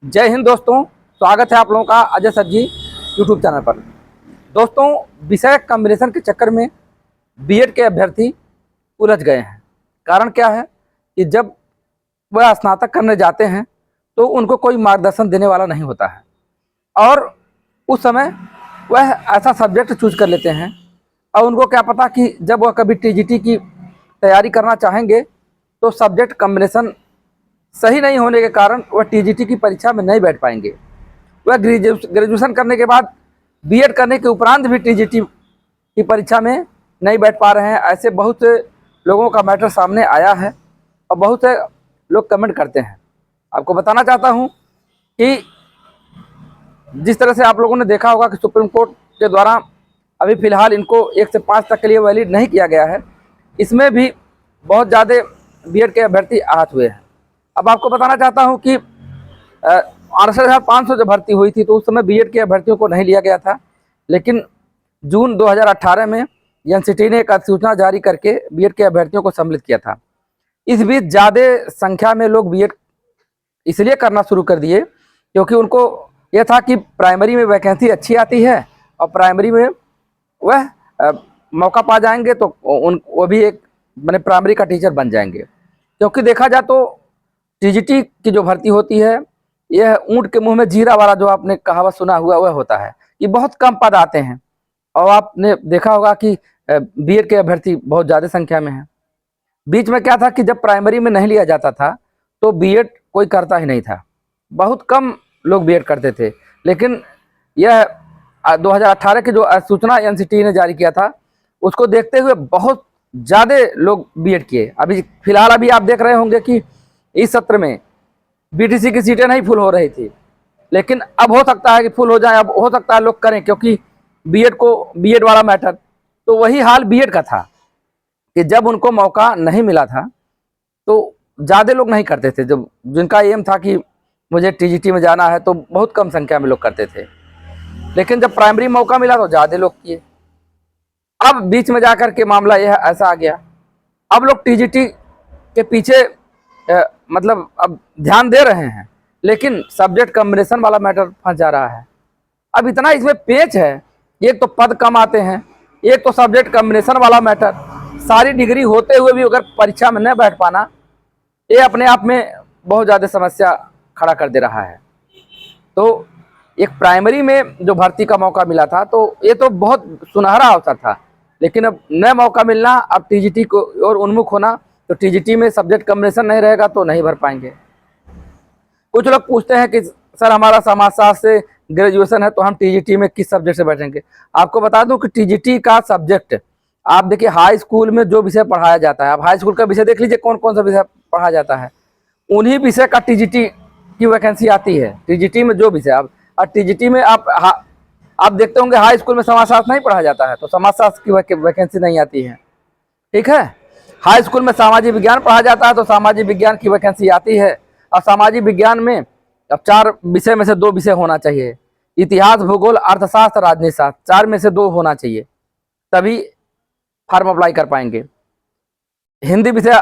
जय हिंद दोस्तों, स्वागत है आप लोगों का अजय सर जी यूट्यूब चैनल पर। दोस्तों, विषय कॉम्बिनेशन के चक्कर में बीएड के अभ्यर्थी उलझ गए हैं। कारण क्या है कि जब वह स्नातक करने जाते हैं तो उनको कोई मार्गदर्शन देने वाला नहीं होता है और उस समय वह ऐसा सब्जेक्ट चूज कर लेते हैं और उनको क्या पता कि जब वह कभी टीजीटी की तैयारी करना चाहेंगे तो सब्जेक्ट कॉम्बिनेशन सही नहीं होने के कारण वह टीजीटी की परीक्षा में नहीं बैठ पाएंगे। वह ग्रेजुएशन करने के बाद बीएड करने के उपरांत भी टीजीटी की परीक्षा में नहीं बैठ पा रहे हैं। ऐसे बहुत से लोगों का मैटर सामने आया है और बहुत से लोग कमेंट करते हैं। आपको बताना चाहता हूं कि जिस तरह से आप लोगों ने देखा होगा कि सुप्रीम कोर्ट के द्वारा अभी फ़िलहाल इनको 1 से 5 तक के लिए वैलिड नहीं किया गया है, इसमें भी बहुत ज़्यादा बीएड के अभ्यर्थी आहत हुए हैं। अब आपको बताना चाहता हूं कि 68,500 जो भर्ती हुई थी तो उस समय बीएड के अभ्यर्थियों को नहीं लिया गया था, लेकिन जून 2018 में एनसीटी ने एक अधिसूचना जारी करके बीएड के अभ्यर्थियों को सम्मिलित किया था। इस बीच ज़्यादा संख्या में लोग बीएड इसलिए करना शुरू कर दिए क्योंकि उनको यह था कि प्राइमरी में वैकेंसी अच्छी आती है और प्राइमरी में वह मौका पा जाएंगे तो वो भी एक मैंने प्राइमरी का टीचर बन जाएंगे। क्योंकि देखा जाए तो टीजीटी की जो भर्ती होती है यह ऊँट के मुंह में जीरा वाला जो आपने कहावत सुना हुआ वह होता है कि बहुत कम पद आते हैं और आपने देखा होगा कि बीएड के अभ्यर्थी बहुत ज़्यादा संख्या में हैं। बीच में क्या था कि जब प्राइमरी में नहीं लिया जाता था तो बीएड कोई करता ही नहीं था, बहुत कम लोग बीएड करते थे। लेकिन यह 2018 की जो सूचना एनसीटी ने जारी किया था उसको देखते हुए बहुत ज़्यादा लोग बीएड किए। अभी फिलहाल आप देख रहे होंगे कि इस सत्र में बीटीसी की सीटें नहीं फुल हो रही थी, लेकिन अब हो सकता है कि फुल हो जाए। अब हो सकता है लोग करें क्योंकि बीएड वाला मैटर। तो वही हाल बीएड का था कि जब उनको मौका नहीं मिला था तो ज़्यादा लोग नहीं करते थे। जब जिनका एम था कि मुझे टीजीटी में जाना है तो बहुत कम संख्या में लोग करते थे, लेकिन जब प्राइमरी मौका मिला तो ज़्यादा लोग किए। अब बीच में जाकर के मामला यह ऐसा आ गया, अब लोग टीजीटी के पीछे मतलब अब ध्यान दे रहे हैं, लेकिन सब्जेक्ट कॉम्बिनेशन वाला मैटर फंस जा रहा है। अब इतना इसमें पेच है, एक तो पद कम आते हैं, एक तो सब्जेक्ट कॉम्बिनेशन वाला मैटर, सारी डिग्री होते हुए भी अगर परीक्षा में न बैठ पाना, ये अपने आप में बहुत ज़्यादा समस्या खड़ा कर दे रहा है। तो एक प्राइमरी में जो भर्ती का मौका मिला था तो ये तो बहुत सुनहरा अवसर था, लेकिन अब नया मौका मिलना, अब टीजीटी को और उन्मुख होना, तो टीजीटी में सब्जेक्ट कॉम्बिनेशन नहीं रहेगा तो नहीं भर पाएंगे। कुछ लोग पूछते हैं कि सर हमारा समाजशास्त्र से ग्रेजुएशन है तो हम टीजीटी में किस सब्जेक्ट से बैठेंगे। आपको बता दूं कि टीजीटी का सब्जेक्ट आप देखिए, हाई स्कूल में जो विषय पढ़ाया जाता है, आप हाई स्कूल का विषय देख लीजिए कौन कौन सा विषय पढ़ाया जाता है, उन्हीं विषय का टीजीटी की वैकेंसी आती है। टीजीटी में जो विषय और टीजीटी में आप देखते होंगे हाई स्कूल में समाजशास्त्र नहीं पढ़ाया जाता है तो समाजशास्त्र की वैकेंसी नहीं आती है। ठीक है, हाई स्कूल में सामाजिक विज्ञान पढ़ा जाता है तो सामाजिक विज्ञान की वैकेंसी आती है। और सामाजिक विज्ञान में अब 4 विषय में से 2 विषय होना चाहिए, इतिहास, भूगोल, अर्थशास्त्र, राजनीति शास्त्र, 4 में से 2 होना चाहिए, तभी फॉर्म अप्लाई कर पाएंगे। हिंदी विषय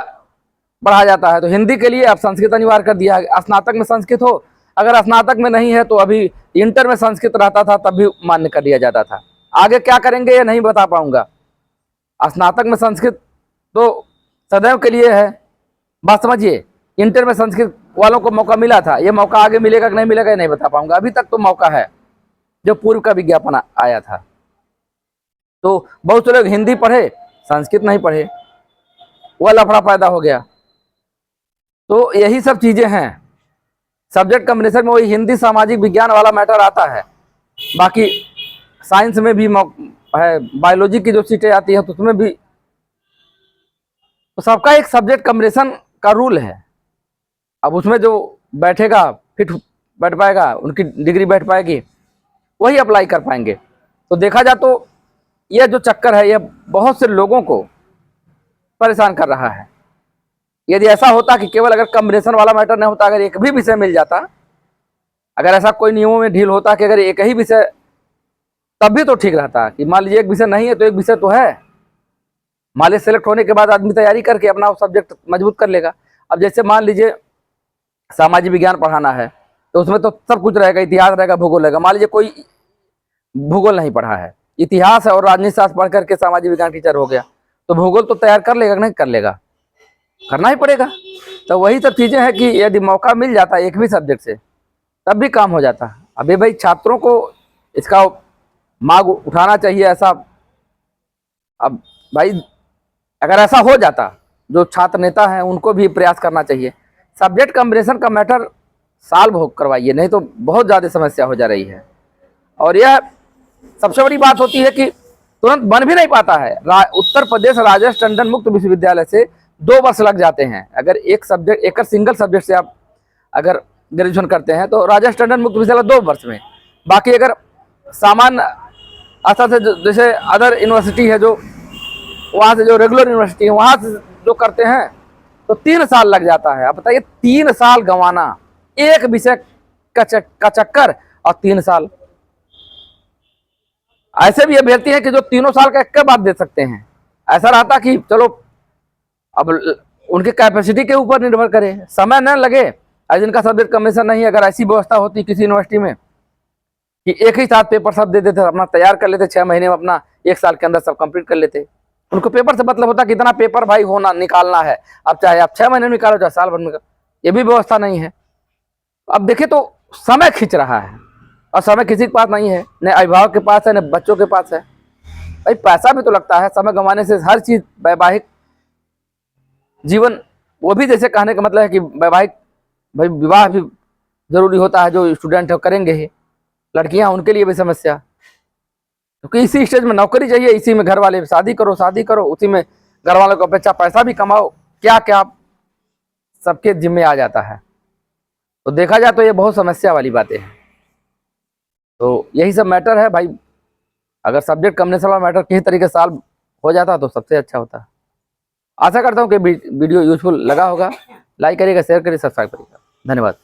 पढ़ा जाता है तो हिंदी के लिए अब संस्कृत अनिवार्य कर दिया है। स्नातक में संस्कृत हो, अगर स्नातक में नहीं है तो अभी इंटर में संस्कृत रहता था तब भी मान्य कर लिया जाता था। आगे क्या करेंगे ये नहीं बता पाऊंगा। स्नातक में संस्कृत तो सदैव के लिए है, बात समझिए। इंटर में संस्कृत वालों को मौका मिला था, ये मौका आगे मिलेगा कि नहीं मिलेगा ये नहीं बता पाऊंगा। अभी तक तो मौका है, जो पूर्व का विज्ञापन आया था। तो बहुत से लोग हिंदी पढ़े, संस्कृत नहीं पढ़े, वह लफड़ा पैदा हो गया। तो यही सब चीजें हैं। सब्जेक्ट कॉम्बिनेशन में वही हिंदी सामाजिक विज्ञान वाला मैटर आता है। बाकी साइंस में भी है, बायोलॉजी की जो सीटें आती है तो उसमें भी तो सबका एक सब्जेक्ट कॉम्बिनेशन का रूल है। अब उसमें जो बैठेगा फिट बैठ पाएगा, उनकी डिग्री बैठ पाएगी, वही अप्लाई कर पाएंगे। तो देखा जाए तो यह जो चक्कर है यह बहुत से लोगों को परेशान कर रहा है। यदि ऐसा होता कि केवल अगर कॉम्बिनेशन वाला मैटर नहीं होता, अगर एक भी विषय मिल जाता, अगर ऐसा कोई नियमों में ढील होता कि अगर एक ही विषय, तब भी तो ठीक रहता कि मान लीजिए एक विषय नहीं है तो एक विषय तो है, मान लीजिए सेलेक्ट होने के बाद आदमी तैयारी करके अपना सब्जेक्ट मजबूत कर लेगा। अब जैसे मान लीजिए सामाजिक विज्ञान पढ़ाना है तो उसमें तो सब कुछ रहेगा, इतिहास रहेगा, भूगोल रहेगा। मान लीजिए कोई भूगोल नहीं पढ़ा है, इतिहास है और राजनीति शास्त्र पढ़ करके सामाजिक विज्ञान टीचर हो गया, तो भूगोल तो तैयार कर लेगा कि नहीं कर लेगा, करना ही पड़ेगा। तो वही सब चीजें हैं कि यदि मौका मिल जाता एक भी सब्जेक्ट से तब भी काम हो जाता। अभी भाई छात्रों को इसका मांग उठाना चाहिए ऐसा। अब भाई अगर ऐसा हो जाता, जो छात्र नेता हैं उनको भी प्रयास करना चाहिए। सब्जेक्ट कॉम्बिनेशन का मैटर सॉल्व हो करवाइए, नहीं तो बहुत ज़्यादा समस्या हो जा रही है। और यह सबसे बड़ी बात होती है कि तुरंत बन भी नहीं पाता है। उत्तर प्रदेश राजेश टंडन मुक्त विश्वविद्यालय से 2 वर्ष लग जाते हैं। अगर एक सिंगल सब्जेक्ट से आप अगर ग्रेजुएशन करते हैं तो राजेश टंडन मुक्त विश्वविद्यालय 2 वर्ष में। बाकी अगर सामान्य स्तर से जैसे अदर यूनिवर्सिटी है, जो वहाँ से जो रेगुलर यूनिवर्सिटी है वहाँ से जो करते हैं तो 3 साल लग जाता है। आप बताइए 3 साल गंवाना एक विषय का चक्कर, और 3 साल। ऐसे भी अभ्यर्थी हैं कि जो 3 साल का एक बात दे सकते हैं। ऐसा रहता कि चलो अब उनके कैपेसिटी के ऊपर निर्भर करे, समय न लगे। आज इनका सब्जेक्ट कमीशन नहीं, अगर ऐसी व्यवस्था होती किसी यूनिवर्सिटी में कि एक ही साथ पेपर सब दे देते, अपना तैयार कर लेते 6 महीने में, अपना 1 साल के अंदर सब कंप्लीट कर लेते। उनको पेपर से मतलब होता कि इतना पेपर भाई होना निकालना है, अब चाहे आप 6 महीने में निकालो चाहे साल भर में, ये भी व्यवस्था नहीं है। अब देखिए तो समय खींच रहा है, और समय किसी के पास नहीं है, न अभिभावक के पास है न बच्चों के पास है। भाई पैसा भी तो लगता है, समय गंवाने से हर चीज वैवाहिक जीवन, वो भी जैसे कहने का मतलब है कि वैवाहिक भाई विवाह भी जरूरी होता है, जो स्टूडेंट है करेंगे ही। लड़कियां उनके लिए भी समस्या, क्योंकि इसी स्टेज में नौकरी चाहिए, इसी में घर वाले शादी करो, उसी में घर वालों को अपेक्षा पैसा भी कमाओ, क्या क्या सबके जिम्मे आ जाता है। तो देखा जाए तो ये बहुत समस्या वाली बातें हैं। तो यही सब मैटर है भाई। अगर सब्जेक्ट कॉम्बिनेशन वाला मैटर किसी तरीके से सॉल्व हो जाता तो सबसे अच्छा होता। आशा करता हूँ कि वीडियो यूजफुल लगा होगा। लाइक करिएगा, शेयर करिए, सब्सक्राइब करिएगा। धन्यवाद।